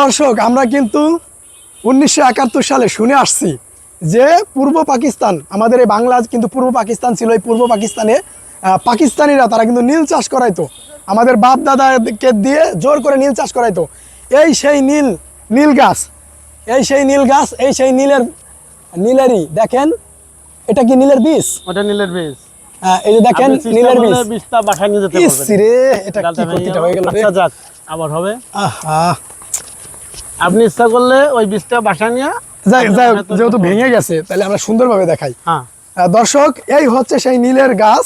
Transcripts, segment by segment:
দর্শক, আমরা কিন্তু 1971 সালে শুনে আসছি যে পূর্ব পাকিস্তান, আমাদের এই বাংলা কিন্তু পূর্ব পাকিস্তান ছিল। এই পূর্ব পাকিস্তানে পাকিস্তানিরা তারা কিন্তু নীল চাষ করাইতো, আমাদের বাপ দাদাকে দিয়ে জোর করে নীল চাষ করাইতো। এই সেই নীল গাছ, এই সেই নীল গাছ, এই সেই নীলেরই দেখেন, এটা কি নীলের বীজ? ওটা নীলের বীজ। এই যে দেখেন নীলের বীজ, বীজটা বাসায় নিয়ে যেতে পারবেন। রে এটা কি ক্ষতিটা হয়ে গেল রে। আচ্ছা যাক, আবার হবে। আহা, আপনি ইচ্ছা করলে ওই বীজটা বাসায় নিয়ে যেহেতু ভেঙে গেছে তাহলে আমরা সুন্দরভাবে দেখাই। হ্যাঁ দর্শক, এই হচ্ছে সেই নীলের গাছ।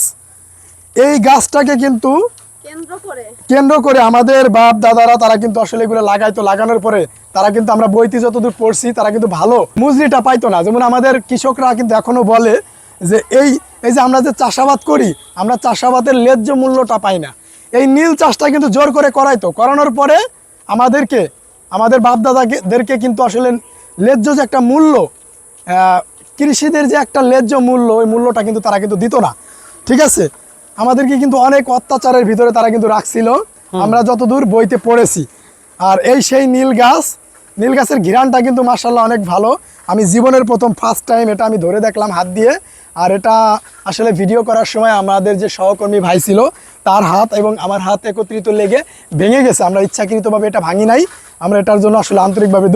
এই গাছটাকে কিন্তু কেন্দ্র করে আমাদের বাপ দাদারা তারা কিন্তু আসলে এগুলো লাগাইতো। লাগানোর পরে তারা কিন্তু, আমরা বইতে যতদূর পড়ছি, তারা কিন্তু ভালো মজুরিটা পাইতো না। যেমন আমাদের কৃষকরা কিন্তু এখনো বলে যে এই যে আমরা যে চাষাবাদ করি, আমরা চাষাবাদের ন্যায্য মূল্যটা পাই না। এই নীল চাষটা কিন্তু জোর করে করাইতো। করানোর পরে আমাদের বাপ দাদাদেরকে কিন্তু আসলে ন্যায্য যে একটা মূল্য, কৃষিদের যে একটা ন্যায্য মূল্য, ওই মূল্যটা কিন্তু তারা কিন্তু দিত না। ঠিক আছে, আমাদেরকে কিন্তু অনেক অত্যাচারের ভিতরে তারা কিন্তু রাখছিল, আমরা যতদূর বইতে পড়েছি। আর এই সেই নীল গাছের ঘ্রাণটা কিন্তু মাশাআল্লাহ অনেক ভালো। আমি জীবনের ফার্স্ট টাইম এটা আমি ধরে দেখলাম হাত দিয়ে। আর এটা আসলে ভিডিও করার সময় আমাদের যে সহকর্মী ভাই ছিল, তার হাত এবং আমার হাত একত্রিত লেগে ভেঙে গেছে। আমরা ইচ্ছাকৃতভাবে এটা ভাঙি নাই, আমরা এটার জন্য আসলে আন্তরিকভাবে